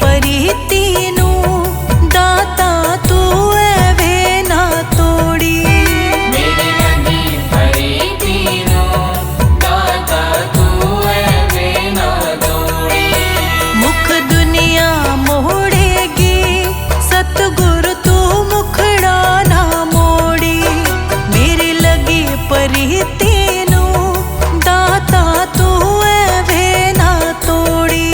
परीती नू दाता तू एवे ना तोड़ी। मेरी लगी परीती नू दाता तू एवे ना तोड़ी। मुख दुनिया मोड़ेगी सतगुरु तू मुखड़ा ना मोड़ी। मेरी लगी परीती नू दाता तू एवे ना तोड़ी।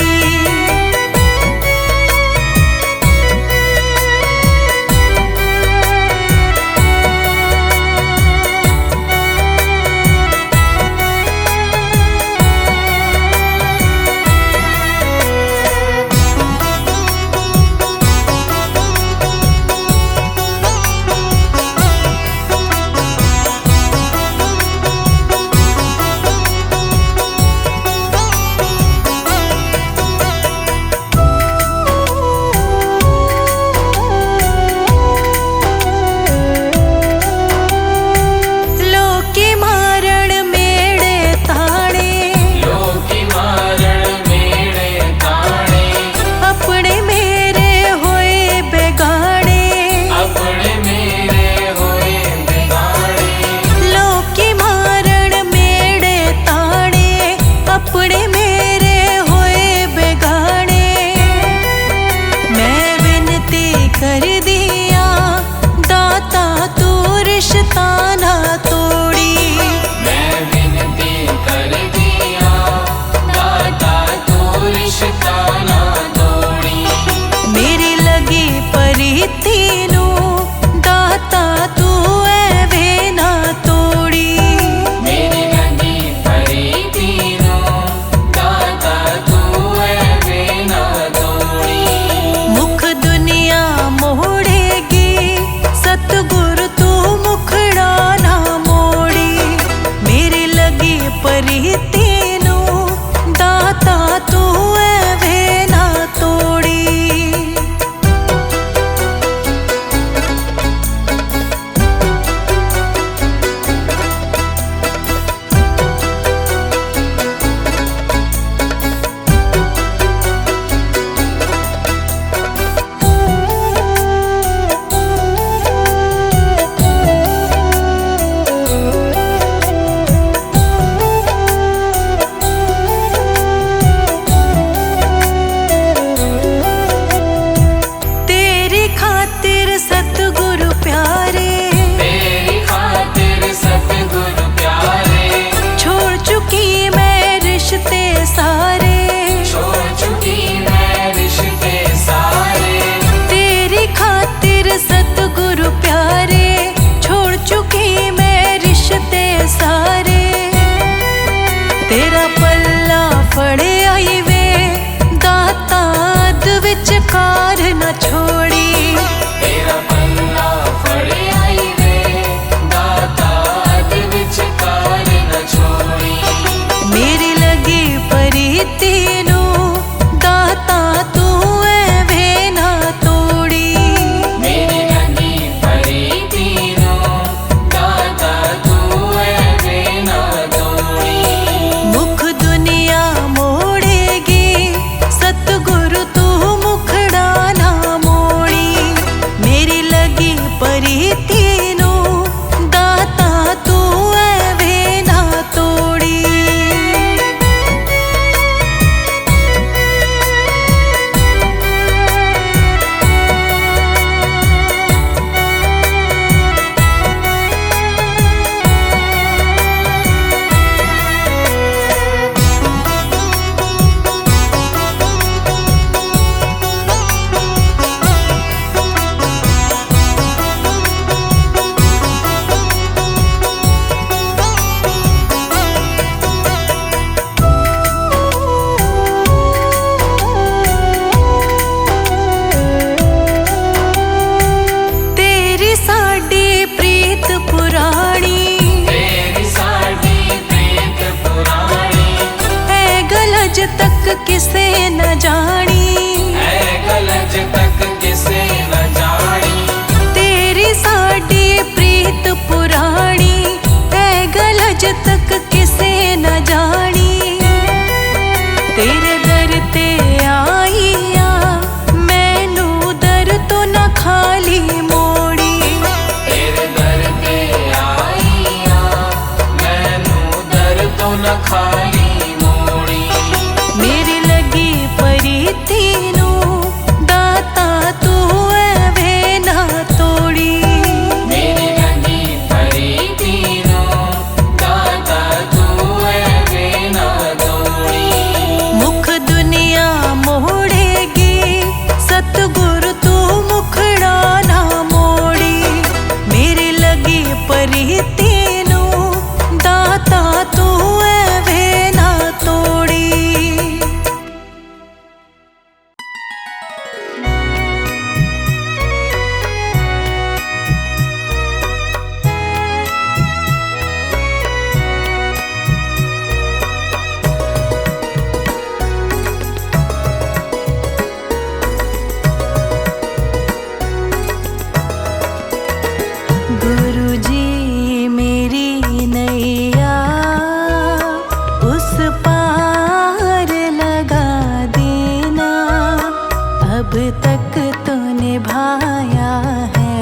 अब तक तो निभाया है,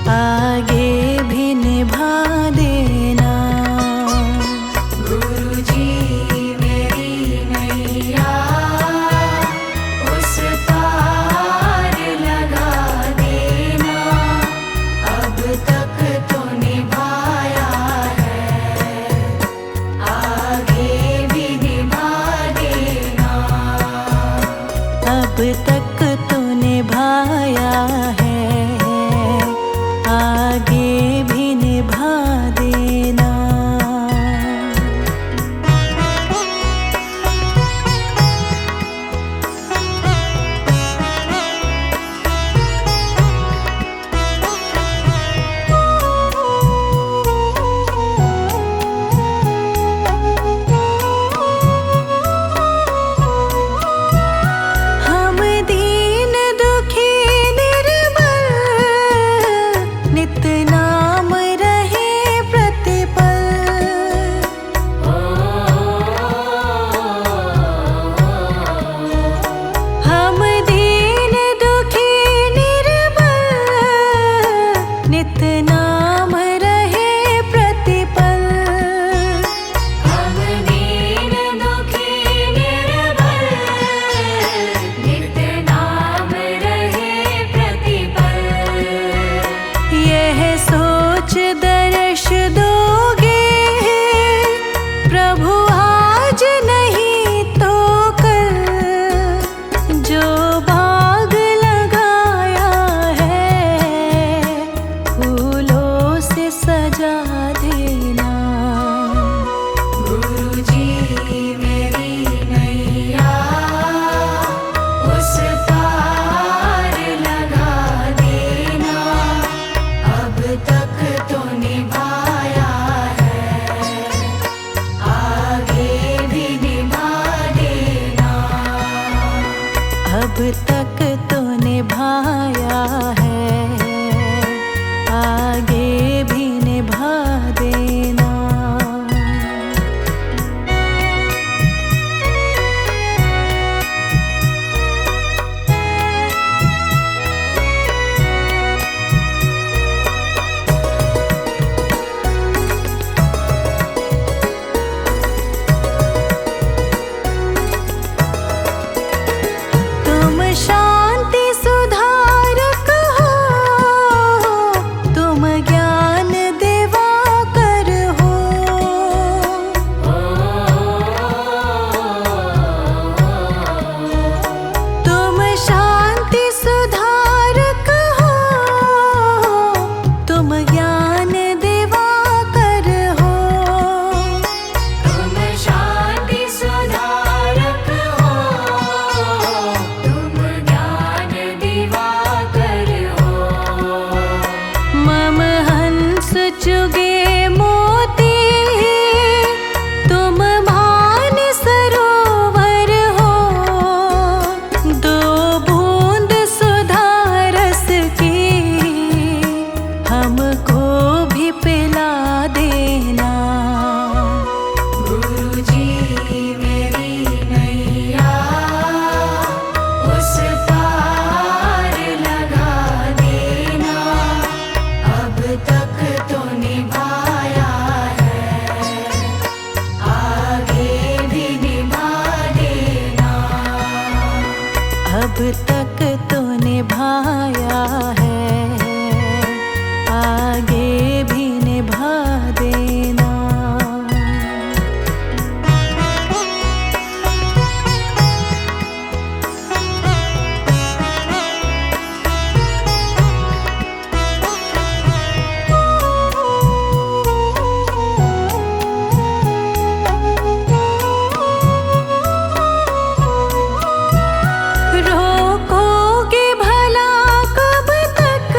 आगे भी निभा देना। गुरुजी मेरी नैया उस पार लगा देना, अब तक तो निभाया है, आगे भी निभा देना। अब तक तो निभाया है, आगे भी निभा देना। हम दीन दुखी निर्बल, नित नाम रहे प्रतिपल। हम दीन दुखी निर्बल, नित नाम रहे प्रतिपल। हम दीन दुखी निर्बल, नित नाम रहे प्रतिपल। यह सोच दर्श दोगे प्रभु आज नहीं तो कल, जो बाग लगाया है फूलों से सजा देना। गुरुजी मेरी नैया उस पार लगा देना, अब तक तो निभाया है, आगे भी निभा देना। अब तक तो निभाया है, आगे भी निभा देना। तुम शांति सुधारक हो, तुम ज्ञान दिवाकर हो। तुम शांति सुधारक हो, तुम ज्ञान दिवाकर हो। तुम शांति सुधारक हो, तुम ज्ञान दिवाकर हो। मम हंस चुगे मोती, तुम भान सरोवर हो। दो बूंद सुधा रस की हमको भी पिला देना। गुरुजी मेरी नैया उस पार लगा देना, अब तक तो निभाया है, आगे भी निभा देना। अब तक तो निभाया है, आगे भी निभा देना। रोकोगे भला कब तक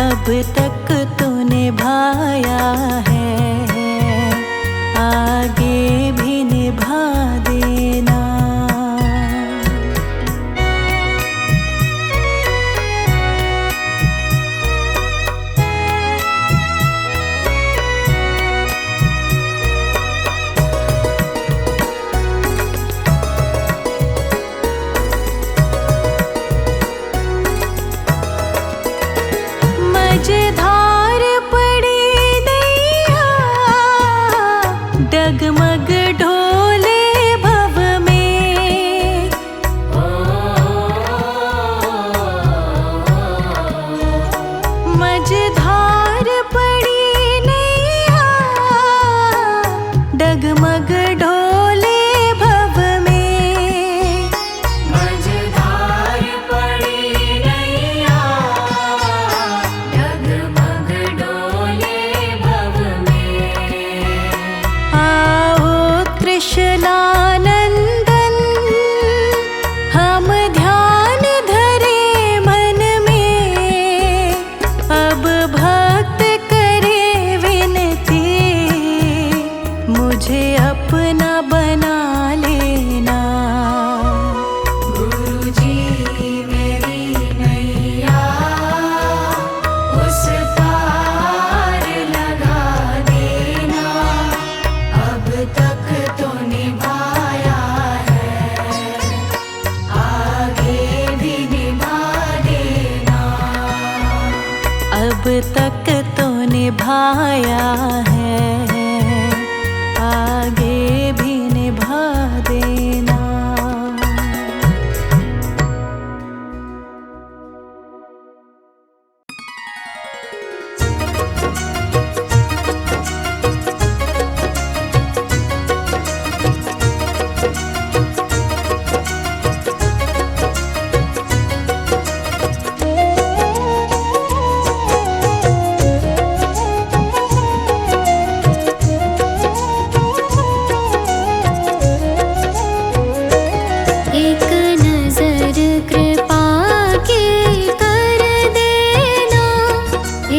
अब तक तो निभाया है, आगे भी निभा देना। मझधार पड़ी नैया, डगमग ढोले भव में। मझधार पड़ी नैया, डगमग ढोले भव में। मझधार पड़ी नैया, डगमग डोले भव में। आओ कृष्णानंदन, हम ध्यान धरे मन में। अब भक्त करे विनती, मुझे अपना बना लेना। गुरुजी मेरी नैया उस पार लगा देना। अब तक तो निभाया है, आगे भी निभा देना। अब तक तो निभाया है, आगे भी निभा देना। एक नजर कृपा की कर देना,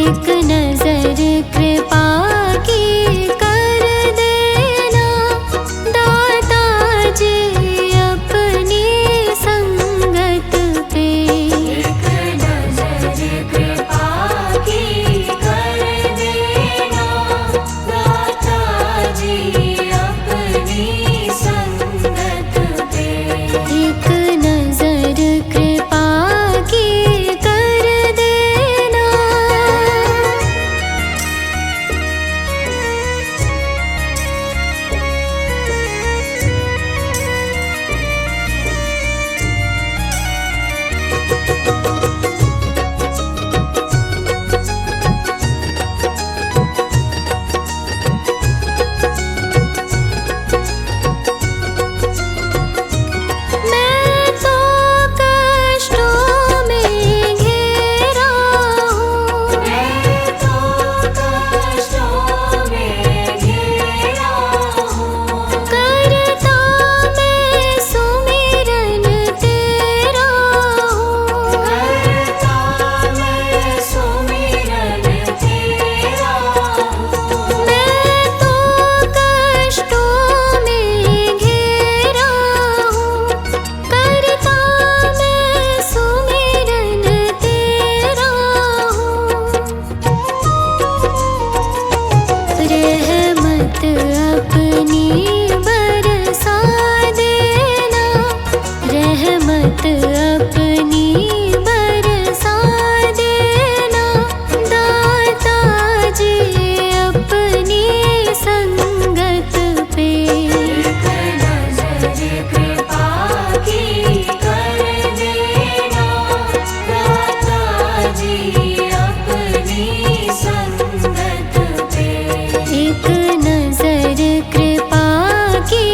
एक नजर कृपा की कर देना। दाता जी अपनी संगत पे, एक नजर कृपा की कर देना। दाता जी अपनी संगत पे, एक नजर कृपा की कर देना। मैं तो कष्टों में घिरा हूँ, मैं तो कष्टों में घिरा हूँ। करता मैं सुमिरन तेरा हूँ। करता मैं सुमिरन तेरा हूँ। मैं तो कष्टों में घिरा हूँ, करता मैं सुमिरन तेरा हूँ। रहमत अपनी बरसा देना, रहमत अपनी बरसा देना। दाता जी अपनी संगत पे, एक नजर कृपा की कर देना। दाता जी अपनी संगत पे, एक नजर कृपा की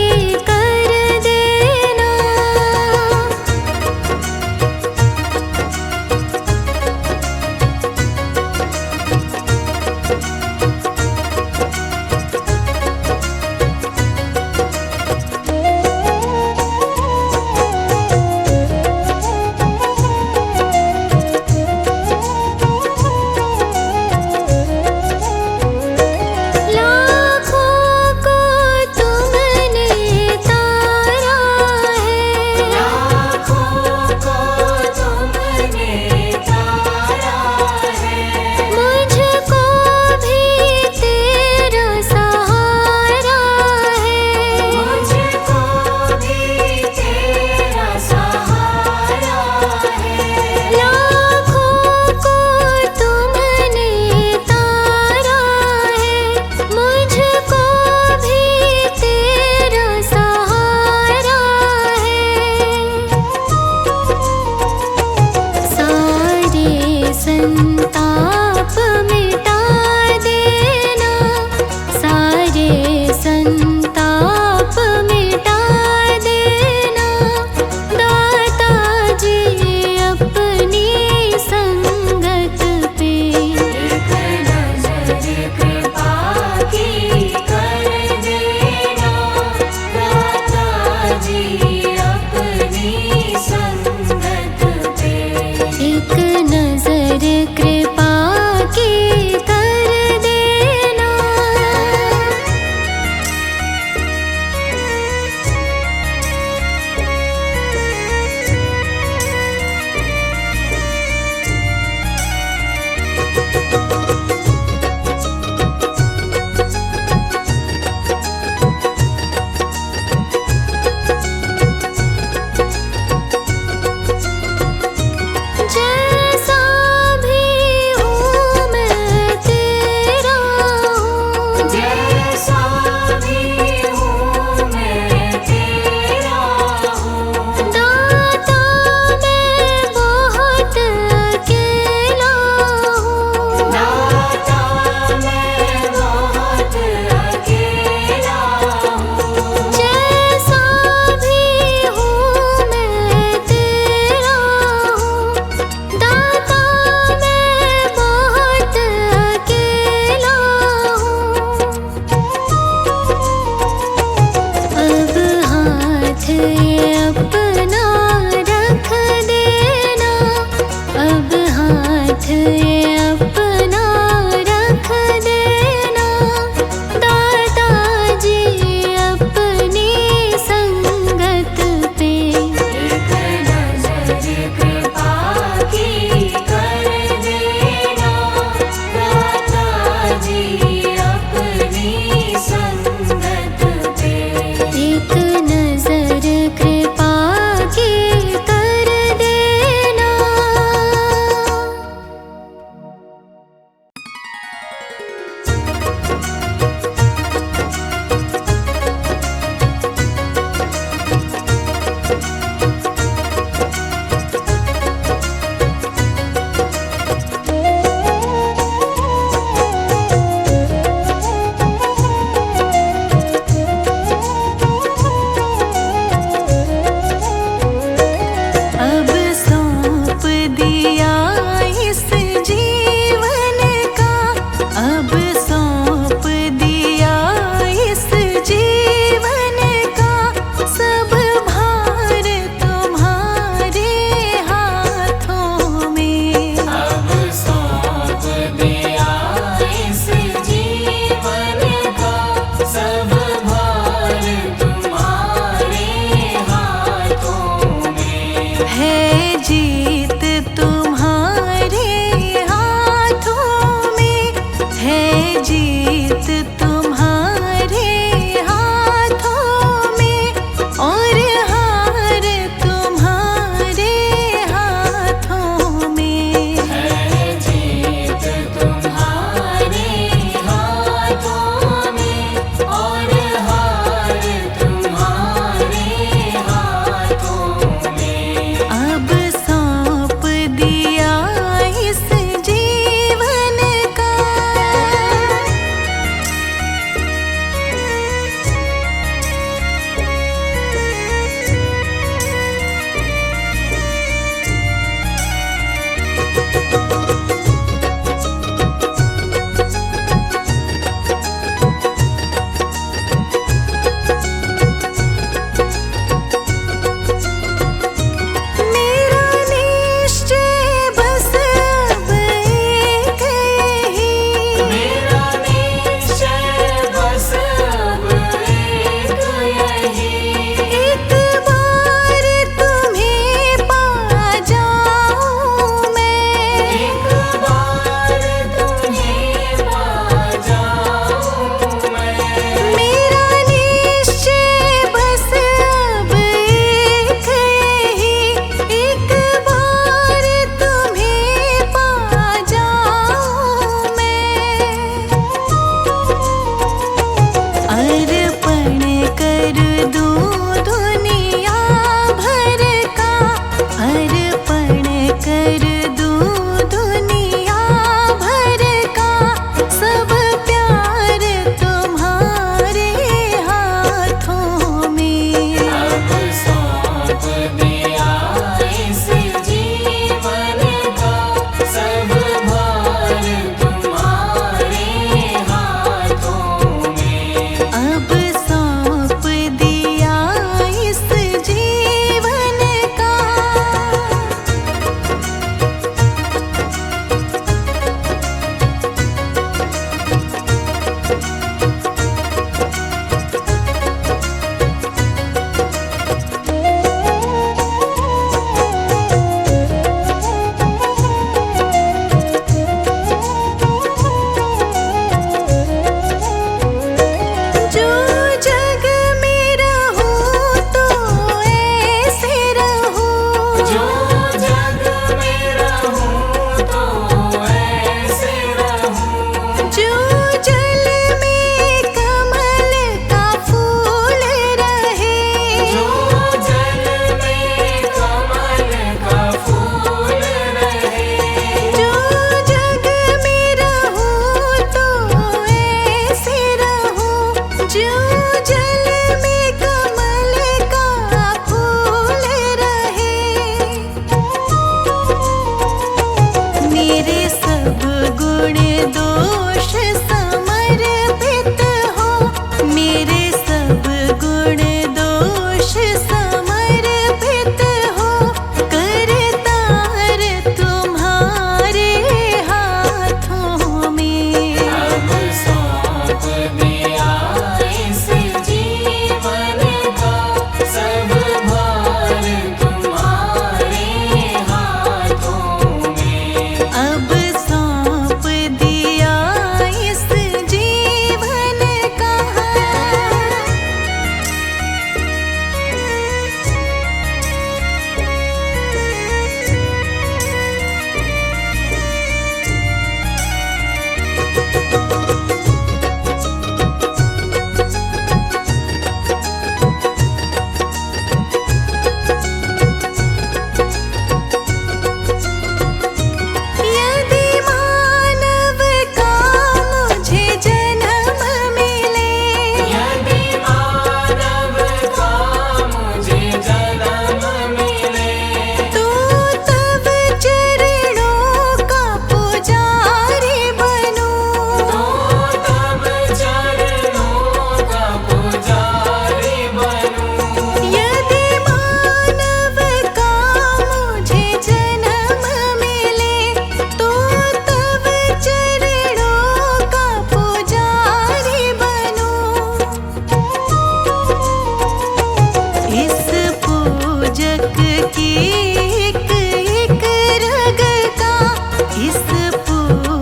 कर देना। संताप मिटा देना, सारे संताप मिटा देना। दाता जी अपनी संगत पे एक नजर कृपा की कर देना, दाता जी अपनी संगत पे। एक नजर कृपा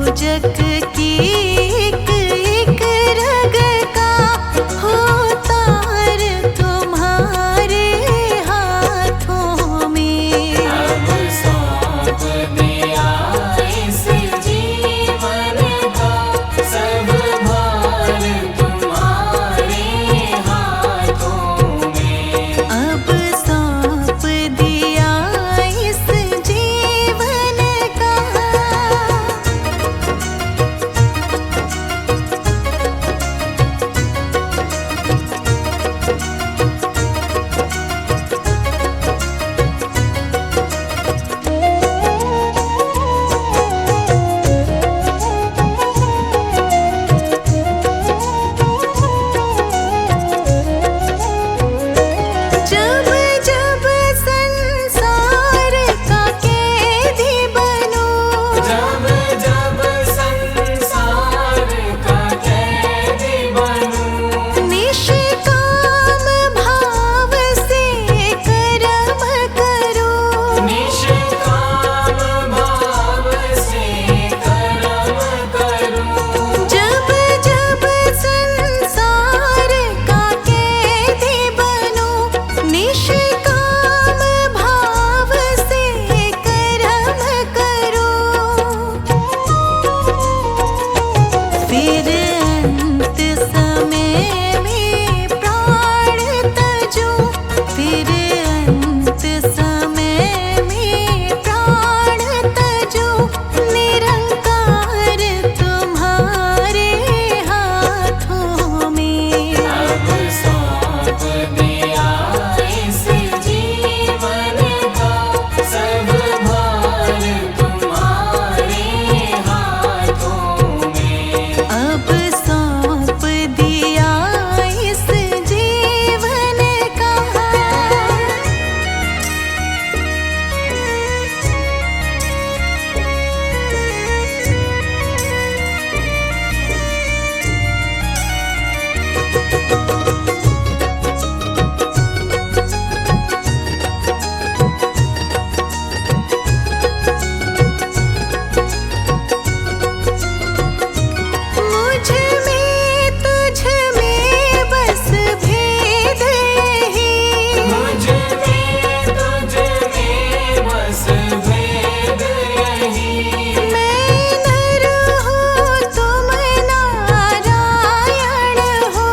जग की एक एक रग का हो तार तुम्हारे हाथों में। अब सौंप दिया इस जीवन का सब भार तुम्हारे हाथों में। अब सौंप दिया इस जीवन का। जब जब संसार का कैदी बनूं, जब जब संसार का कैदी बनूं, निष्काम भाव से कर्म करूं। निष्काम भाव से कर्म करूं। जब जब संसार का कैदी बनूं, निष्काम भाव से कर्म करूं। फिर अंत समय में प्राण तजूं, फिर अंत समय में प्राण तजूं। निरंकार तुम्हारे हाथों में। अब सौंप दिया इस जीवन का सब भार तुम्हारे हाथों में। अब सौंप दिया इस जीवन का। मुझ में तुझ में बस भेद यही। मुझ में तुझ में बस भेद यही। मैं नर हूँ तुम नारायण हो।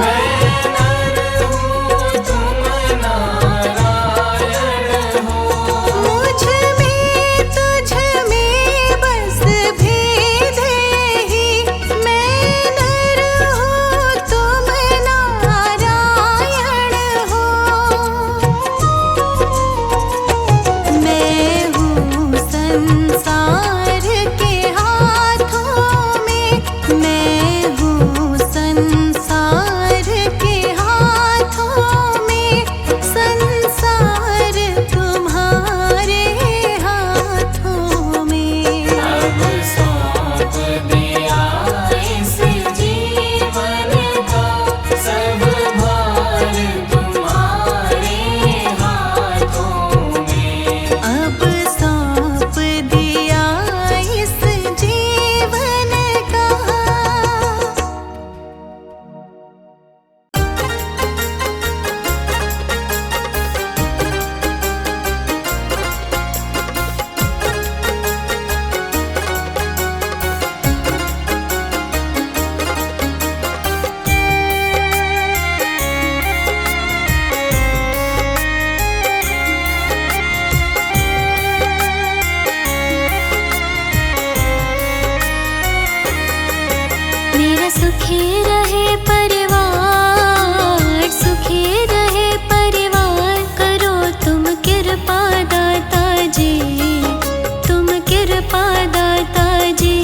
मैं नर हूँ तुम नारायण हो। मुझ में तुझ में बस भेद यही। मैं नर हूँ तुम नारायण हो। मैं हूँ संसार के हाथों में। मैं हूँ संसार के हाथों में। संसार तुम्हारे हाथों में। अब सौंप दिया इस जीवन का सब भार तुम्हारे हाथों में। अब सौंप दिया इस जीवन का। मेरा सुखी रहे परिवार, सुखी रहे परिवार। करो तुम कृपा दाता जी, तुम कृपा दाता जी।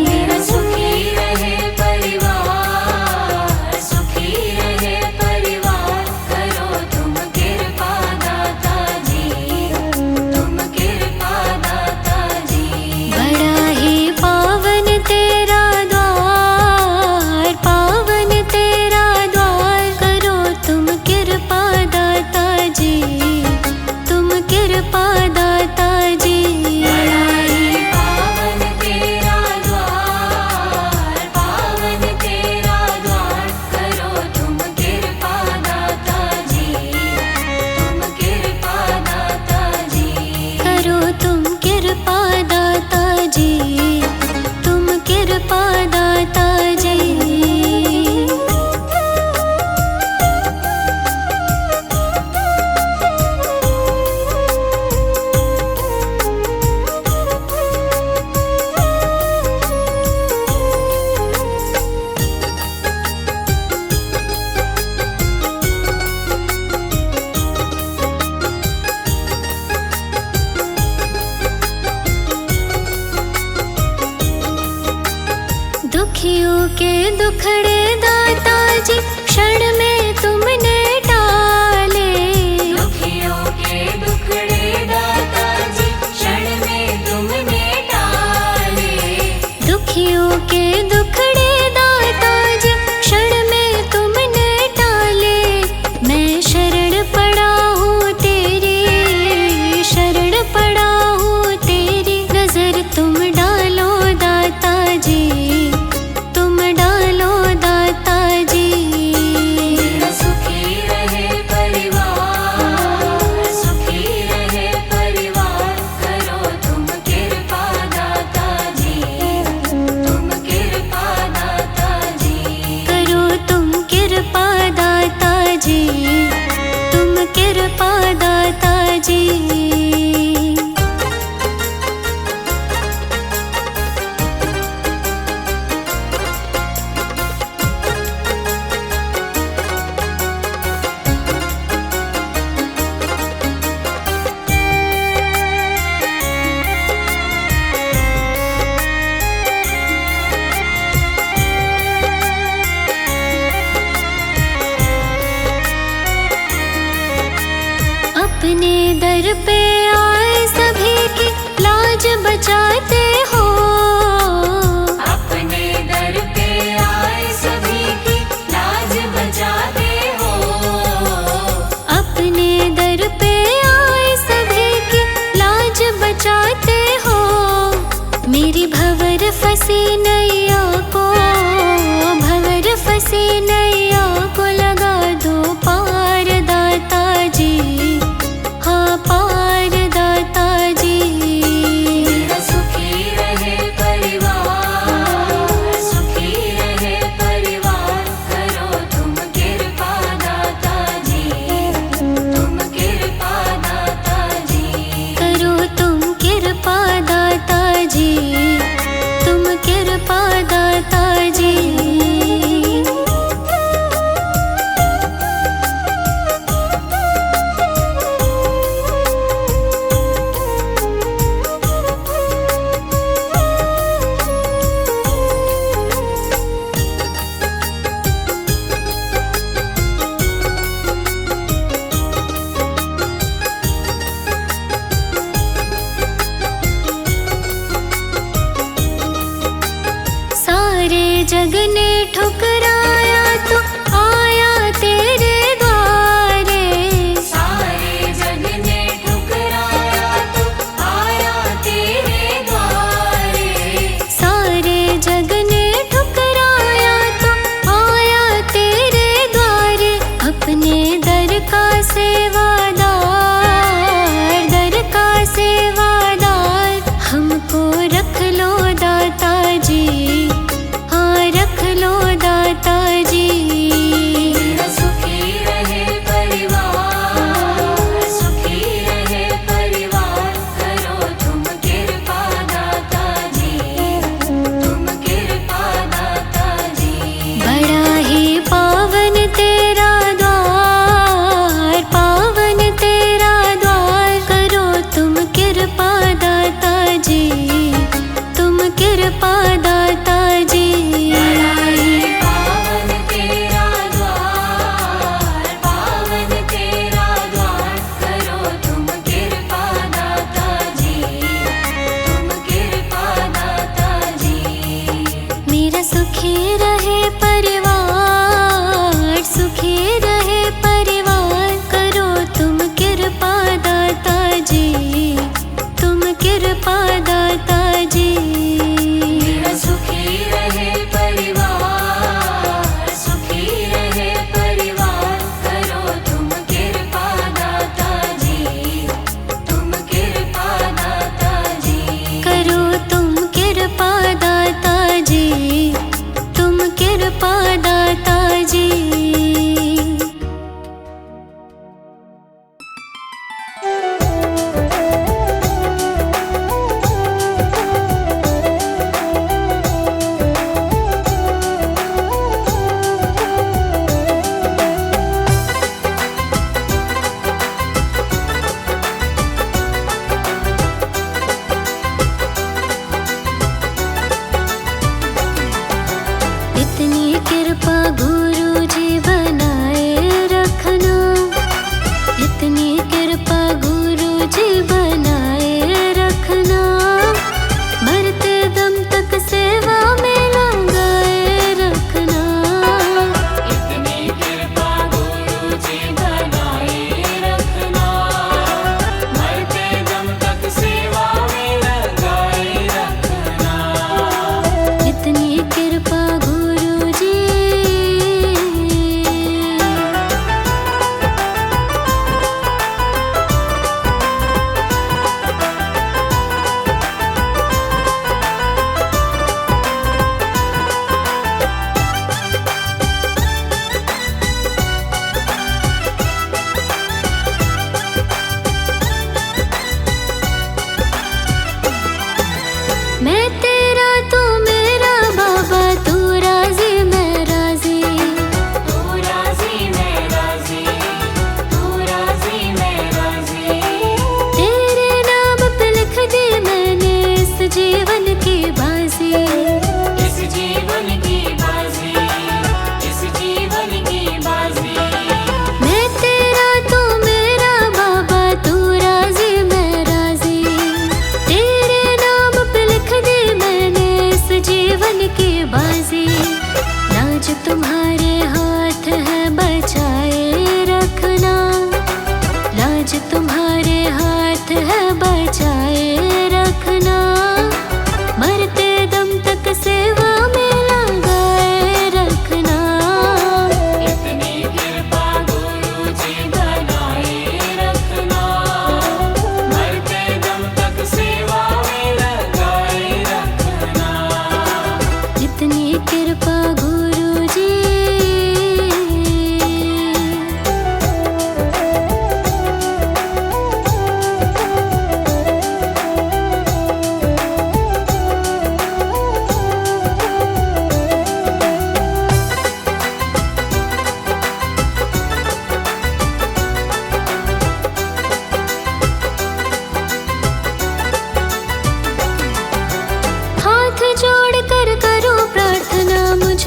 मेरा सुखी रहे परिवार, सुखी रहे परिवार। करो तुम कृपा दाता जी, तुम कृपा दाता जी। बड़ा ही पावन तेरा द्वार, पावन दुखियों के दुखड़े दाता जी क्षण में तुमने टाले। दुखियों के दुखड़े दाता जी क्षण में तुमने टाले। दुखियों के दुखड़े दाता जी क्षण में तुमने टाले। मैं शरण पड़ा हूँ तेरी, शरण पड़ा हूँ तेरी। नजर तुम डालो दाता जी, तुम डालो दाता जी। मेरा सुखी रहे परिवार, सुखी रहे परिवार। करो तुम कृपा दाता जी, तुम कृपा दाता जी। करो तुम कृपा दाता जी, तुम कृपा दाता जी। अपने दर पे आए सभी की लाज बचाते हो। अपने दर पे आए सभी की लाज बचाते हो। अपने दर पे आए सभी की लाज बचाते हो। मेरी भंवर फंसी नैया को, भंवर फंसी नैया को लगा दो पार दाता जी, हाँ पार दाता जी। मेरा सुखी रहे परिवार, सुखी रहे परिवार। करो तुम कृपा दाता जी, तुम कृपा दाता जी। करो तुम कृपा दाता जी, तुम कृपा दाता जी। सारे जग ने ठुकराया तो आया तेरे द्वारे। सारे जग ने ठुकराया तो आया तेरे द्वारे। सारे जग ने ठुकराया तो आया तेरे द्वारे। अपने दर का सेवादार, दर का सेवादार हमको रख लो दाता जी, हाँ रख लो दाता जी। मेरा सुखी रहे परिवार, सुखी रहे परिवार। करो तुम कृपा दाता जी, तुम कृपा दाता जी। बड़ा ही पावन तेरा द्वार, पावन तेरा द्वार। करो तुम कृपा दाता जी, तुम कृपा दाता जी। बड़ा ही पावन तेरा द्वार, पावन तेरा द्वार। करो तुम कृपा दाता जी, तुम कृपा दाता जी। मेरा सुखी रहे परिवार, सुखी रहे परिवार। करो तुम कृपा दाता जी, तुम कृपा दाता जी। मेरा सुखी रहे परिवार, सुखी रहे परिवार। करो तुम कृपा दाता जी, तुम कृपा दाता जी। करो तुम कृपा दाता जी, तुम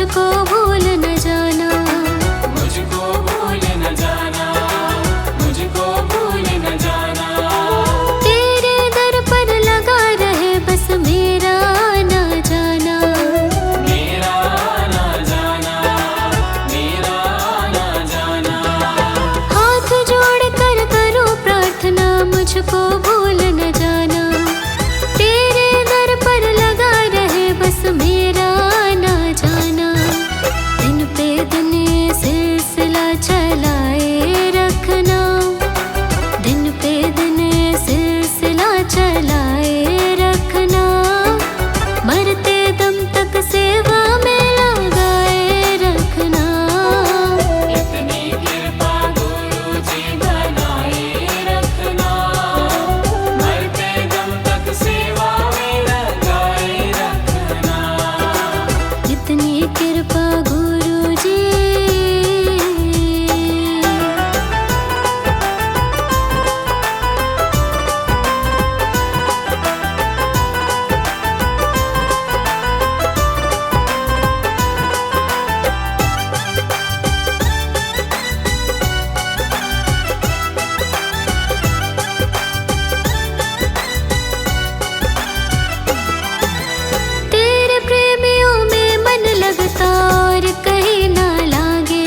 मुझको भूल न जाना, मुझको भूल न जाना, मुझको भूल न जाना। तेरे दर पर लगा रहे बस मेरा ना जाना, मेरा ना जाना, मेरा ना जाना। हाथ जोड़ कर करूं प्रार्थना मुझको भूल न जाना, तेरे दर पर लगा रहे बस मेरा ना जाना। दिन पे दिन सिलसिला चलाए रखना, दिन पे दिन सिलसिला चलाए रखना, मरते दम तक सेवा में लगाए रखना। इतनी कृपा गुरु जी बनाए रखना, मरते दम तक सेवा में लगाए रखना। इतनी कृपा गुरु जी। तेरे प्रेमियों में मन लगता और कहीं ना लागे,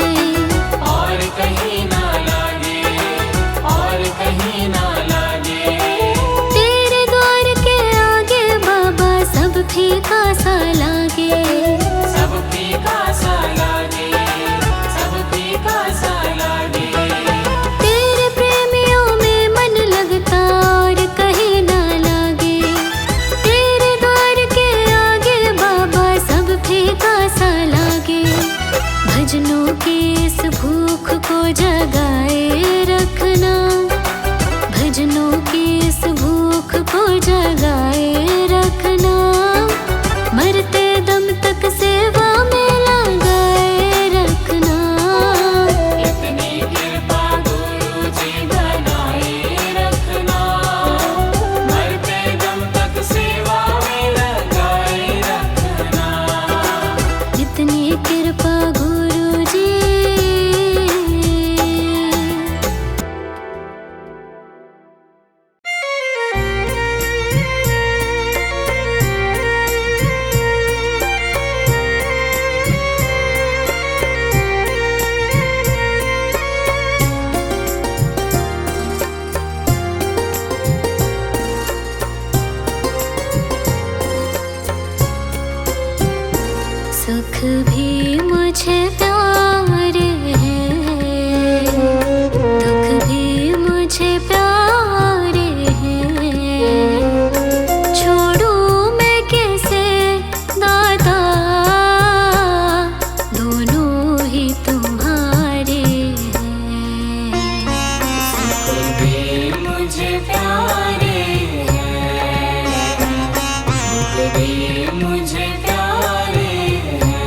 और कहीं ना लागे, और कहीं ना लागे। तेरे द्वार के आगे बाबा सब फीका सा लागे, सब फीका सा लागे, सब फीका सा लागे। तेरे प्रेमियों में मन लगता और कहीं ना लागे, तेरे द्वार के आगे बाबा सब फीका सा लागे। भजनों की इस भूख को जगाए रखना, भजनों की इस भूख को जगाए रखना, मरते दम तक सेवा में लगाए रखना। इतनी कृपा गुरु जी बनाए रखना, मरते दम तक सेवा में लगाए रखना। इतनी कृपा गुरु जी। सुख भी मुझे प्यारे हैं, दुख भी मुझे प्यारे हैं। छोड़ूं मैं कैसे दाता, दोनों ही तुम्हारे हैं। भी मुझे प्यारे हैं, दुख भी मुझे प्यारे हैं।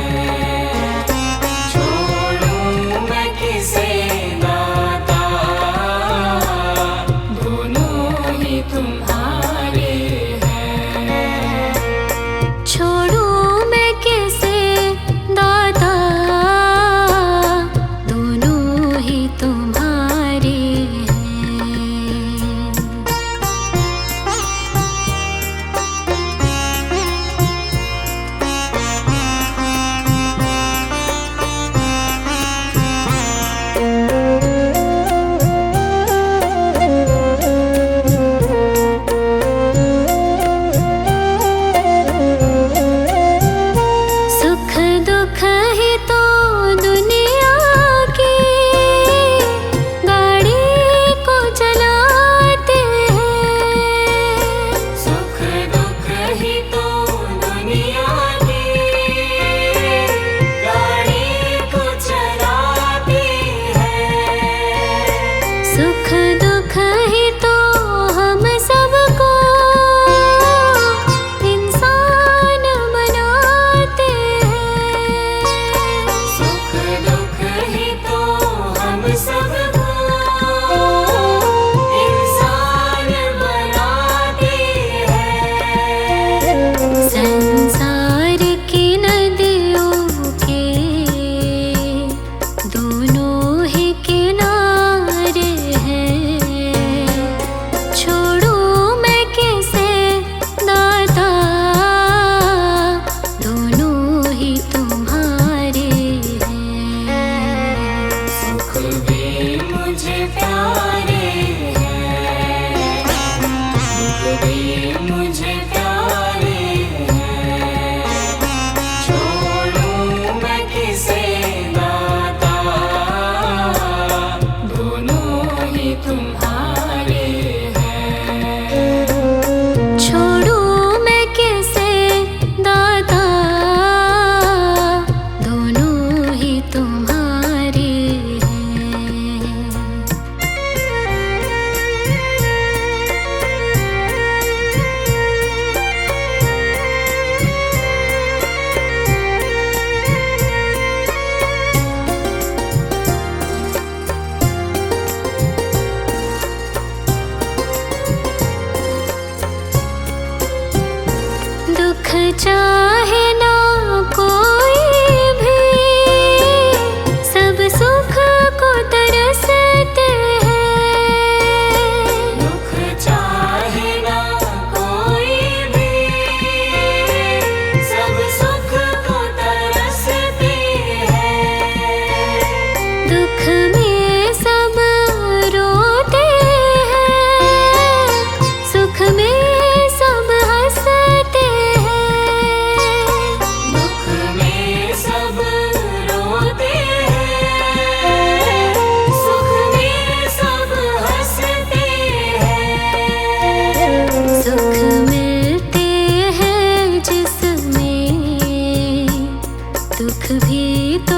दुख भी तो